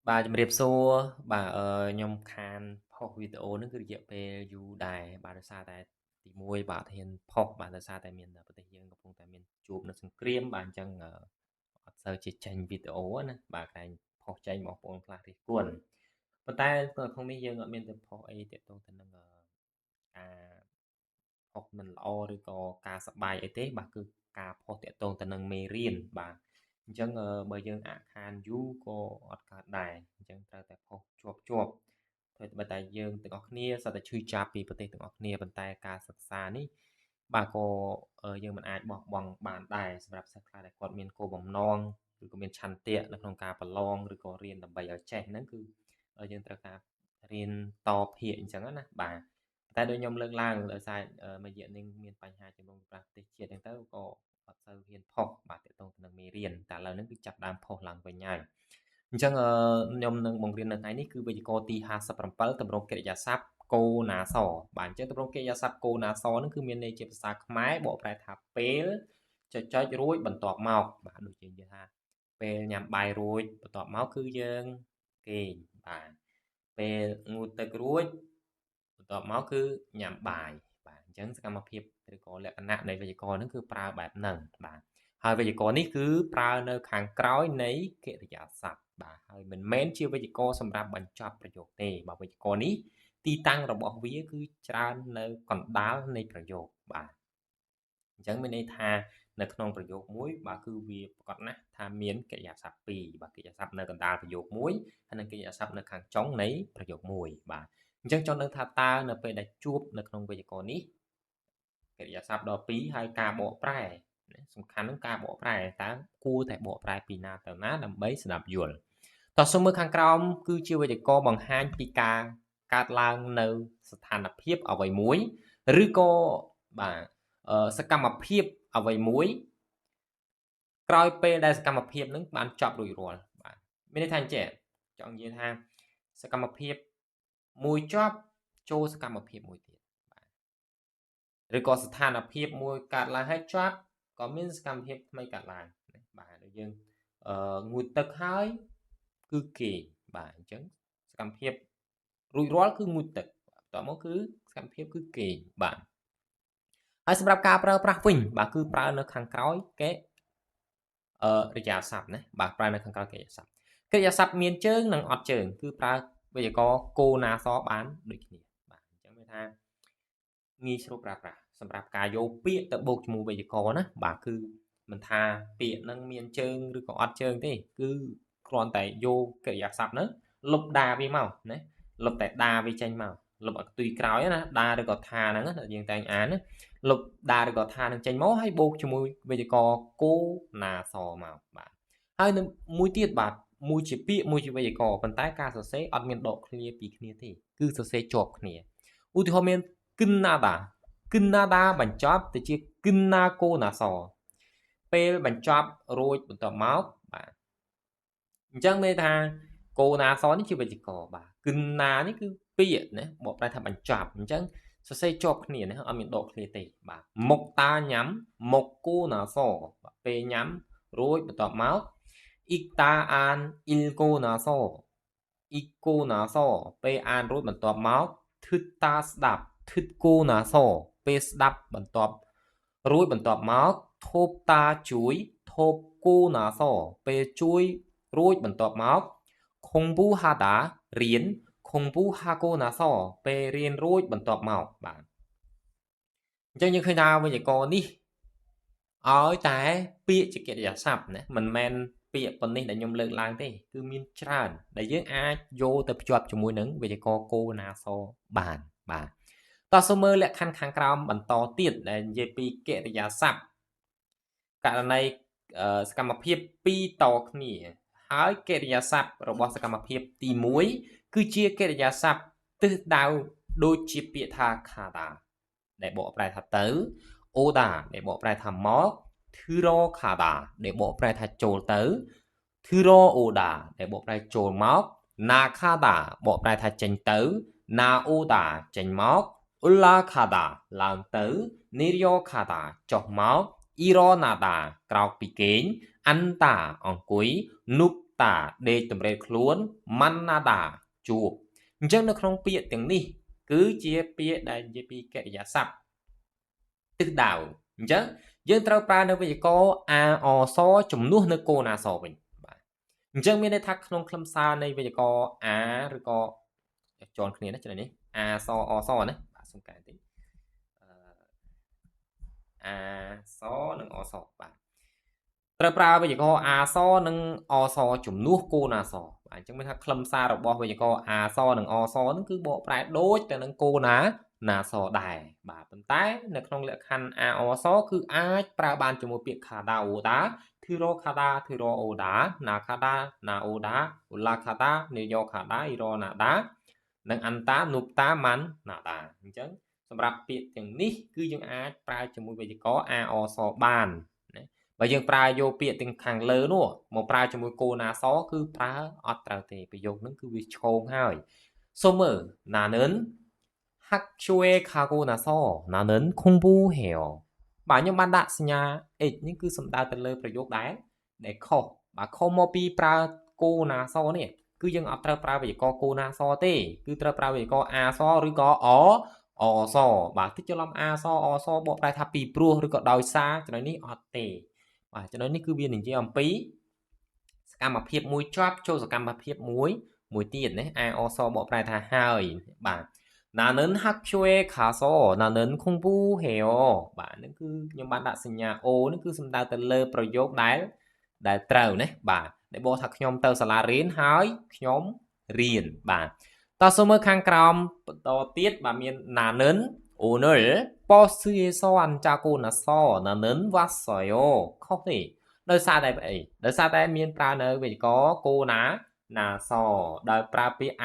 បាទជំរាបសួរបាទខ្ញុំខានផុសវីដេអូហ្នឹងគឺរយៈពេលយូរដែរបាទដោយសារតែទី1បាទហ៊ានផុសបាទដោយសារតែមានប្រទេសយើងកំពុងតែមានជួបនៅសង្គ្រាមបាទអញ្ចឹងអត់សូវជាចេញវីដេអូណាបាទតែផុសចេញបងប្អូនខ្លះរិះគន់ប៉ុន្តែនៅក្នុងនេះយើងអត់មានទៅផុសអីទាក់ទងទៅនឹងការផុសមិនល្អឬក៏ការសប្បាយអីទេបាទគឺការផុសទាក់ទងទៅនឹងមេរៀនបាទអញ្ចឹងបើយើងអាក់ខានយូរក៏អត់កើតដែរអញ្ចឹងត្រូវតែផុសជាប់ព្រោះតែយើងទាំងអស់គ្នាសុទ្ធតែឈឺចាប់ពីប្រទេសទាំងអស់គ្នាប៉ុន្តែការសិក្សានេះបាទក៏យើងមិនអាចបោះបង់បានដែរសម្រាប់សិស្សខ្លះដែលគាត់មានគោលបំណងឬក៏មានឆន្ទៈនៅក្នុងការប្រឡងឬក៏រៀនដើម្បីឲ្យចេះហ្នឹងគឺយើងត្រូវការរៀនតភាគអញ្ចឹងណាបាទតែដូចខ្ញុំលើកឡើងដោយសារមួយរយៈនេះមានបញ្ហាជំនុំជម្រះប្រទេសជាតិហ្នឹងទៅក៏អត់សូវហ៊ានផុសបាទទាក់ទងទៅនឹងមេរៀនតែឥឡូវហ្នឹងគឺចាប់ផ្ដើមផុសឡើងវិញហើយអញ្ចឹងខ្ញុំនឹងបង្រៀននៅថ្ងៃនេះគឺវេយ្យាករណ៍ទី57ទម្រង់កិរិយាសព្ទគោណាសបាទអញ្ចឹងទម្រង់កិរិយាសព្ទគោណាសហ្នឹងគឺមានន័យជាភាសាខ្មែរបកប្រែថាពេលចុចរួចបន្ទាប់មកបាទដូចជានិយាយថាពេលញ៉ាំបាយរួចបន្ទាប់មកគឺយើងគេងបាទពេលងូតទឹករួចបន្ទាប់មកគឺញ៉ាំបាយបាទអញ្ចឹងសកម្មភាពឬក៏លក្ខណៈនៃវេយ្យាករណ៍ហ្នឹងគឺប្រើបែបហ្នឹងបាទហើយវេយ្យាករណ៍នេះគឺប្រើនៅខាងក្រោយនៃកិរិយាសព្ទបាទហើយមិនមែនជាវេយ្យាករណ៍សម្រាប់បញ្ចប់ប្រយោគទេបាទវេយ្យាករណ៍នេះទីតាំងរបស់វាគឺច្រើននៅកណ្ដាលនៃប្រយោគបាទអញ្ចឹងមានន័យថានៅក្នុងប្រយោគមួយបាទគឺវាប្រកាសណាស់ថាមានកិរិយាសព្ទពីរបាទកិរិយាសព្ទនៅកណ្ដាលប្រយោគមួយហើយនិងកិរិយាសព្ទនៅខាងចុងនៃប្រយោគមួយបាទអញ្ចឹងចង់ដឹងថាតើនៅពេលដែលជួបនៅក្នុងវេយ្យាករណ៍នេះកិរិយាសព្ទដល់2ហើយការបកប្រែសំខាន់នឹងការបកប្រែតើគួរតែបកប្រែពីណាទៅណាដើម្បីស្ដាប់យល់តោះសូមមើលខាងក្រោមគឺជាវេយ្យាករណ៍បង្ហាញពីការកើតឡើងនៅស្ថានភាពអ្វីមួយឬក៏បាទសកម្មភាពអ្វីមួយក្រោយពេលដែលសកម្មភាពនឹងបានចប់រួចរាល់បាទមានន័យថាអញ្ចឹងចង់និយាយថាសកម្មភាពមួយចប់ចូលសកម្មភាពមួយទៀតបាទឬក៏ស្ថានភាពមួយកើតឡើងហើយចប់ក៏មានសកម្មភាពថ្មីកើតឡើងបាទដូចយើងងូតទឹកហើយគឺគេងបាទអញ្ចឹងសកម្មភាពរួចរាល់គឺងូតទឹកបន្ទាប់មកគឺសកម្មភាពគឺគេងបាទហើយសម្រាប់ការប្រើប្រាស់វិញបាទគឺប្រើនៅខាងក្រោយកិរិយាសព្ទណាបាទប្រើនៅខាងក្រោយកិរិយាសព្ទកិរិយាសព្ទមានជើងនិងអត់ជើងគឺប្រើវេយ្យាករណ៍គោណាសបានដូចគ្នាបាទអញ្ចឹងមានថាងាយស្រួលប្រើប្រាស់សម្រាប់ការយកពាក្យទៅបូកជាមួយវេយ្យាករណ៍ណាបាទគឺមិនថាពាក្យនឹងមានជើងឬក៏អត់ជើងទេគឺគ្រាន់តែយកកិរិយាសព្ទហ្នឹងលុបដាវាមកណាលុបតែដាវាចេញមកលុបឲ្យខ្ទុយក្រោយណាដាឬក៏ថាហ្នឹងណាយើងតែងអានណាលុបដាឬក៏ថានឹងចេញមកហើយបូកជាមួយវេយ្យាករណ៍គោណាសមកបាទហើយនឹងមួយទៀតបាទមួយជាពាក្យមួយជាវេយ្យាករណ៍ប៉ុន្តែការសរសេរអត់មានដកឃ្លាពីគ្នាទេគឺសរសេរជាប់គ្នាឧទាហរណ៍មានគិនណាដាគិនណាដាបញ្ចប់ទៅជាគិនណាគោណាសពេលបញ្ចប់រួចបន្ទាប់មកបាទអញ្ចឹងមានថាគោណាសនេះជាវេយ្យាករណ៍បាទគិនណានេះគឺពាក្យណាបកប្រែថាបញ្ចប់អញ្ចឹងសរសេរជាប់គ្នាណាអត់មានដកឃ្លាទេបាទមុខតាញ៉ាំមុខគោណាសបាទពេលញ៉ាំរួចបន្ទាប់មកអ៊ីកតាអានអ៊ីលគោណាសអ៊ីកូណាសពេលអានរួចបន្ទាប់មកធឹកតាស្ដាប់ធឹកគោណាសពេលស្ដាប់បន្ទាប់រួចបន្ទាប់មកធូបតាជួយធូបគូណាសពេលជួយរួចបន្ទាប់មកខុងប៊ូហាតារៀនខុងប៊ូហាកូណាសពេលរៀនរួចបន្ទាប់មកបាទអញ្ចឹងយើងឃើញថាវេយ្យាករណ៍នេះឲ្យតែពាក្យជាកិរិយាសព្ទណាមិនមែនពាក្យប៉ុណ្នេះដែលខ្ញុំលើកឡើងទេគឺមានច្រើនដែលយើងអាចយកទៅភ្ជាប់ជាមួយនឹងវេយ្យាករណ៍គោណាសបានបាទតោះសូមមើលលក្ខខណ្ឌខាងក្រោមបន្តទៀតដែលនិយាយពីកិរិយាសព្ទករណីសកម្មភាពពីរតគ្នាហើយកិរិយាសព្ទរបស់សកម្មភាពទី1គឺជាកិរិយាសព្ទទិសដៅដូចជាពាក្យថាខាតាដែលបកប្រែថាទៅអូដាដែលបកប្រែថាមកធឺរខាតាដែលបកប្រែថាចូលទៅធឺរអូដាដែលបកប្រែចូលមកណាខាតាបកប្រែថាចេញទៅណាអូដាចេញមកឧឡាខាតាឡើងទៅនីរយោខាតាចុះមកអ៊ីរ៉ូណាដាក្រោកពីគេងអាន់តាអង្គុយនុប ta đê tầm rê khuôn manada chuột chẳng nó không biết tiếng ní cứ chia biết đại chia bị kệ giả sập tức đảo chẳng dương trao pra nó bây có a o so chủng nuốt nó cô na so mình chẳng biết thắc không khâm xa này bây giờ có a rồi có chọn cái này cho này a so o so này xong cái tí a so nâng o so bạn ត្រូវប្រើវេយ្យាករណ៍អាសនិងអសជំនួសគោលណាសបាទអញ្ចឹងមានថាខ្លឹមសាររបស់វេយ្យាករណ៍អាសនិងអសហ្នឹងគឺបកប្រែដូចទៅនឹងគោលណាសដែរបាទប៉ុន្តែនៅក្នុងលក្ខខណ្ឌអាអសគឺអាចប្រើបានជាមួយពាក្យខាដាអូដាធឺរ៉ូខាដាធឺរ៉ូអូដាណាខាដាណាអូដាអូឡាខាដានេយ៉ូខាដាអ៊ីរ៉ូណាដានិងអន្តានូបតាម៉ាន់ណាដាអញ្ចឹងសម្រាប់ពាក្យទាំងនេះគឺយើងអាចប្រើជាមួយវេយ្យាករណ៍អាអសបាន បើយើងប្រើយកពាក្យទាំងខាងលើនោះមកប្រើជាមួយគោណាសគឺប្រើអត់ត្រូវទេប្រយោគហ្នឹងគឺវាឆ្កងហើយសូមមើលណានិនហាក់ជួយខាគោណាសណានិនខុងប៊ូហេអូបាទខ្ញុំបានដាក់សញ្ញា x នេះគឺសំដៅទៅលើប្រយោគដែរដែលខុសបាទខុសមកពីប្រើគោណាសនេះគឺយើងអត់ត្រូវប្រើវេយ្យាករណ៍គោណាសទេគឺត្រូវប្រើវេយ្យាករណ៍អាសឬក៏អសបាទទីច្រឡំអាសអសបកប្រែថាពីព្រោះឬក៏ដោយសារចំណុចនេះអត់ទេ បាទចំណុចនេះគឺវានិយាយអំពីសកម្មភាពមួយជាប់ចូលសកម្មភាពមួយទៀតណាអាអសបកប្រែថាហើយបាទណានិនហាក់ជួយខាសណានិនខុងពូហេអូបាទហ្នឹងគឺខ្ញុំបានដាក់សញ្ញា O នេះគឺសំដៅទៅលើប្រយោគដែលត្រូវណាបាទដែលបកថាខ្ញុំទៅសាលារៀនហើយខ្ញុំរៀនបាទតោះសូមមើលខាងក្រោមបន្តទៀតបាទមានណានិន 오늘 버스에서 앉자고 나서 나는 왔어요. 커피. ដោយសារតែអីដោយសារតែមានប្រើនៅវេយ្យាករណ៍គោណាណាសដោយប្រើពាក្យ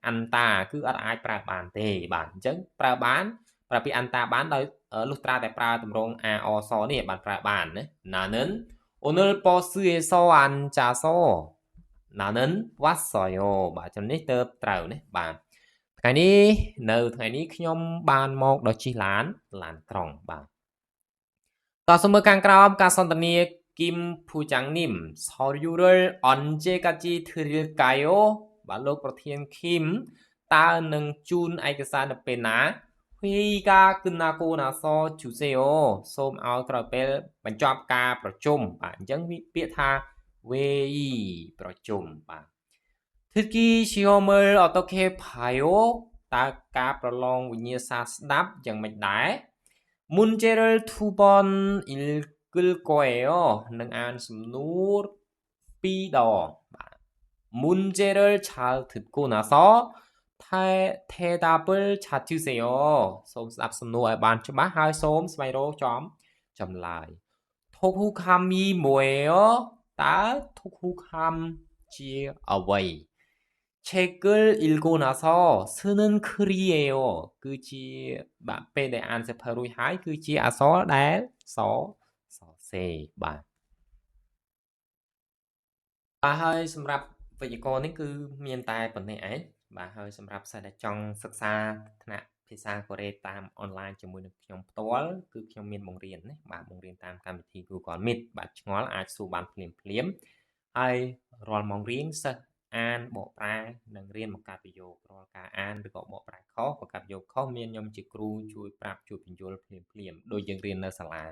អន្តាគឺអត់អាចប្រើបានទេបាទអញ្ចឹងប្រើបានប្រើពាក្យអន្តាបានដោយលុះត្រាតែប្រើទម្រង់អាអសនេះបានប្រើបានណា 나는 오늘 버스에서 앉아서 나는 왔어요. បាទចំណុចនេះទៅត្រូវណាបាទ ថ្ងៃនេះនៅថ្ងៃនេះខ្ញុំបានមកដោយជិះឡានក្រុងបាទតោះសូមមើលខាងក្រោមការសន្ទនាគីមភូចាំងនីម 서류를 언제까지 드릴까요 បាទលោកប្រធានគីមតើនឹងជូនឯកសារនៅពេលណា 회의가 끝나고 나서 주세요 សូមឲ្យក្រោយពេលបញ្ចប់ការប្រជុំបាទអញ្ចឹងពាក្យថា 회의 ប្រជុំបាទ 듣기 시험을 어떻게 봐요? 다 까प्र롱 위니사 스납 정말 문제를 2번 읽을 거예요. 능안 스누 삐더 문제를 잘 듣고 나서 대답을 찾으세요. 솜 스납 스누 반 좀 하이 솜 스마이로 좀 라이 톡후감이 뭐예요? 다 톡후감 지 away 책을 읽고 나서 쓰는 글이에요. 그지 bạn để ăn sẽ phải rồi hái cứ chi à số đá số c បាទហើយសម្រាប់វេយ្យាករណ៍នេះគឺមានតែប៉ុណ្ណេះឯងបាទហើយសម្រាប់សិស្សដែលចង់សិក្សាថ្នាក់ភាសាកូរ៉េតាមអនឡាញជាមួយនឹងខ្ញុំផ្ទាល់គឺខ្ញុំមានបង្រៀនណាបាទបង្រៀនតាមកម្មវិធី Google Meet បាទឆ្ងល់អាចសួរបានភ្លាមហើយរាល់ម៉ោងរៀនសិស្សអានបកប្រែនិងរៀនបង្កើតប្រយោគរាល់ការអានឬក៏បកប្រែខុសបង្កើតប្រយោគខុសមានខ្ញុំជាគ្រូជួយប្រាប់ជួយបញ្យល់ភ្លាមដូចយើងរៀននៅសាលា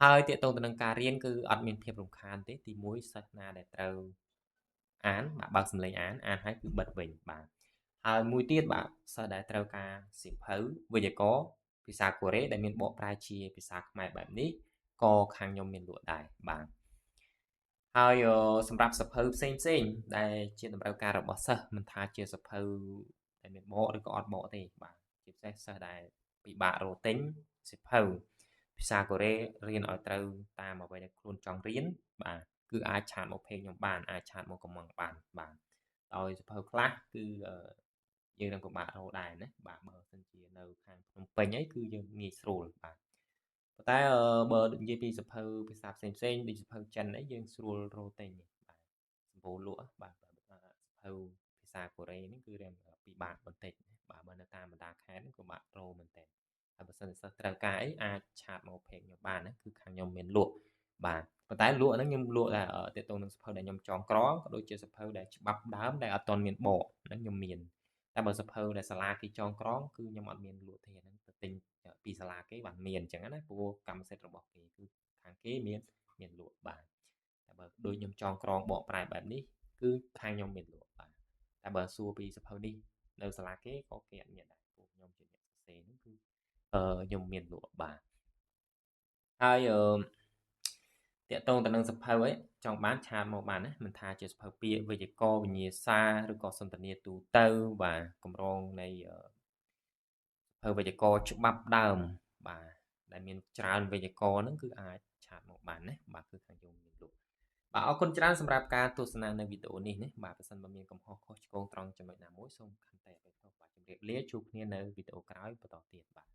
ហើយតកតងទៅនឹងការរៀនគឺអត់មានភាពរំខានទេទី1សិស្សណាដែលត្រូវអានបាទបើកសំឡេងអានហើយគឺបិទវិញបាទហើយមួយទៀតបាទសិស្សដែលត្រូវការសៀវភៅវេយ្យាករណ៍ភាសាកូរ៉េដែលមានបកប្រែជាភាសាខ្មែរបែបនេះក៏ខាងខ្ញុំមានលក់ដែរបាទហើយសម្រាប់សភៅផ្សេងដែលជាតម្រូវការរបស់សិស្សមិនថាជាសភៅដែលមានបកឬក៏អត់បកទេបាទជាពិសេសសិស្សដែលពិបាករកទិញសៀវភៅភាសាកូរ៉េរៀនឲ្យត្រូវតាមអ្វីដែលខ្លួនចង់រៀនបាទគឺអាចឆាតមកពេកខ្ញុំបានអាចឆាតមកកំងបានបាទដោយសភៅខ្លះគឺយើងនឹងពិបាករកដែរណាបាទបើសិនជានៅខាងភ្នំពេញអីគឺយើងងាយស្រួលបាទប៉ុន្តែបើនិយាយពីសភៅភាសាផ្សេងដូចសភៅចិនអីយើងស្រួលរកទិញបាទសម្បូរលក់បាទសភៅភាសាកូរ៉េនេះគឺរៀនពិបាកបន្តិចបាទបើនៅតាមបណ្ដាខេត្តក៏បាក់រកមែនតើហើយបើសិនសិស្សត្រូវការអីអាចឆាតមកពេកខ្ញុំបានណាគឺខាងខ្ញុំមានលក់ បាទប៉ុន្តែលក់ហ្នឹងខ្ញុំលក់តែទាក់ទងនឹងសៀវភៅដែលខ្ញុំចងក្រងក៏ដូចជាសៀវភៅដែលច្បាប់ដើមដែលអត់ទាន់មានបកហ្នឹងខ្ញុំមានតែបើសៀវភៅដែលសាលាគេចងក្រងគឺខ្ញុំអត់មានលក់ទេអាហ្នឹងទៅទិញពីសាលាគេបានមានអញ្ចឹងណាព្រោះកម្មសិទ្ធិរបស់គេគឺខាងគេមានលក់បាទតែបើដូចខ្ញុំចងក្រងបកប្រែបែបនេះគឺខាងខ្ញុំមានលក់បាទតែបើសួរពីសៀវភៅនេះនៅសាលាគេក៏គេអត់មានដែរព្រោះខ្ញុំជាអ្នកសរសេរហ្នឹងគឺខ្ញុំមានលក់បាទហើយតាក់ទងទៅនឹងសៀវភៅấyចង់បានឆាតមកបានណាមិនថាជាសៀវភៅពាក្យវេយ្យាករណ៍វិញ្ញាសាឬក៏សន្ទនាទូទៅបាទកម្រងនៃសៀវភៅវេយ្យាករណ៍ច្បាប់ដើមបាទដែលមានច្រើនវេយ្យាករណ៍ហ្នឹងគឺអាចឆាតមកបានណាបាទគឺខាងយើងមានលក់បាទអរគុណច្រើនសម្រាប់ការទស្សនានៅវីដេអូនេះណាបាទបើសិនបើមានកំហុសខុសឆ្គងត្រង់ចំណុចណាមួយសូមខន្តីអភ័យទោសបាទជម្រាបលាជួបគ្នានៅវីដេអូក្រោយបន្តទៀតបាទ